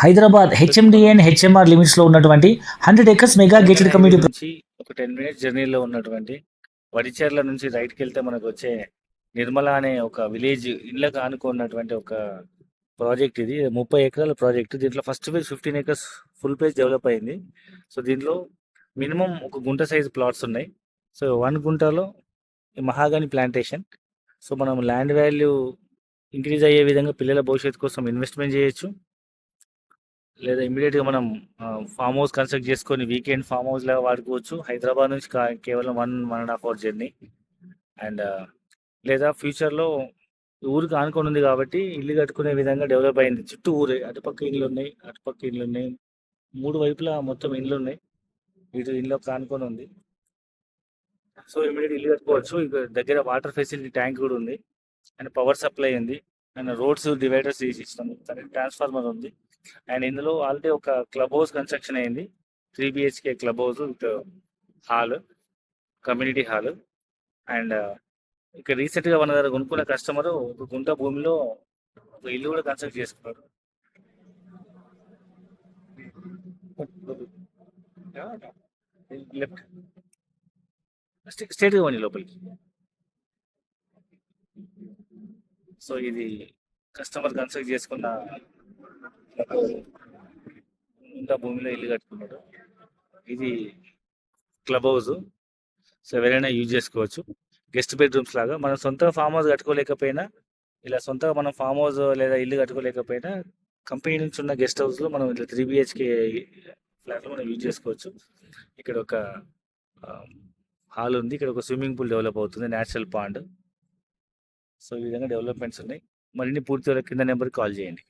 Hyderabad so HMDA మనం and HMR లిమిట్స్లో ఉన్నటువంటి 100 acres mega Telangana gated highway community. నుంచి ఒక 10 మినిట్స్ జర్నీలో ఉన్నటువంటి వడిచెర్ల నుంచి రైట్కి వెళ్తే మనకు వచ్చే నిర్మల అనే ఒక విలేజ్ ఇళ్ళకు ఆనుకున్నటువంటి ఒక ప్రాజెక్ట్. ఇది 30 ఎకరాల ప్రాజెక్ట్. దీంట్లో first phase 15 acres full page develop అయింది. సో దీంట్లో మినిమం ఒక గుంట సైజ్ ప్లాట్స్ ఉన్నాయి. సో 1 గుంటలో మహాగని ప్లాంటేషన్. సో మనం ల్యాండ్ వాల్యూ ఇంక్రీజ్ అయ్యే విధంగా పిల్లల భవిష్యత్తు కోసం ఇన్వెస్ట్మెంట్ చేయొచ్చు, లేదా ఇమీడియట్గా మనం ఫామ్ హౌస్ కన్స్ట్రక్ట్ చేసుకొని వీకెండ్ ఫామ్ హౌస్ లాగా వాడుకోవచ్చు. హైదరాబాద్ నుంచి కేవలం 1.5 అవర్ జర్నీ. అండ్ లేదా ఫ్యూచర్లో ఊరికి ఆనుకొని ఉంది కాబట్టి ఇల్లు కట్టుకునే విధంగా డెవలప్ అయింది. చుట్టూ ఊరే, అటుపక్క ఇల్లు ఉన్నాయి, అటుపక్క ఇల్లు ఉన్నాయి, 3 వైపులా మొత్తం ఇల్లు ఉన్నాయి. ఇటు ఇల్లు ఆనుకొని ఉంది. సో ఇమీడియట్ ఇల్లు కట్టుకోవచ్చు. ఇక దగ్గర వాటర్ ఫెసిలిటీ ట్యాంక్ కూడా ఉంది, అండ్ పవర్ సప్లై ఉంది, అండ్ రోడ్స్ డివైడర్స్ తీసి ఇస్తాము, ట్రాన్స్ఫార్మర్ ఉంది. అండ్ ఇందులో ఆల్రెడీ ఒక క్లబ్ హౌస్ కన్స్ట్రక్షన్ అయింది. 3 BHK club house with hall, community hall. And ఇక రీసెంట్గా మన దగ్గర కొనుక్కున్న కస్టమర్ ఒక గుంట భూమిలో ఒక ఇల్లు కూడా కన్స్ట్రక్ట్ చేసుకున్నారు. లెఫ్ట్ స్ట్రేట్గా పోనీ లోపలికి. సో ఇది కస్టమర్ కన్స్ట్రక్ట్ చేసుకున్న గుంట భూమిలో ఇల్లు కట్టుకున్నాడు. ఇది క్లబ్ హౌస్. సో ఎవరైనా యూజ్ చేసుకోవచ్చు. గెస్ట్ బెడ్రూమ్స్ లాగా మనం సొంతగా ఫామ్ హౌస్ కట్టుకోలేకపోయినా, ఇలా సొంతగా మనం ఫామ్ హౌస్ లేదా ఇల్లు కట్టుకోలేకపోయినా కంపెనీ నుంచి ఉన్న గెస్ట్ హౌస్లో మనం ఇట్లా 3 BHK ఫ్లాట్లో మనం యూజ్ చేసుకోవచ్చు. ఇక్కడ ఒక హాల్ ఉంది, ఇక్కడ ఒక స్విమ్మింగ్ పూల్ డెవలప్ అవుతుంది, న్యాచురల్ పాండ్. సో ఈ విధంగా డెవలప్మెంట్స్ ఉన్నాయి. మరిన్ని పూర్తి కింద నెంబర్కి కాల్ చేయండి.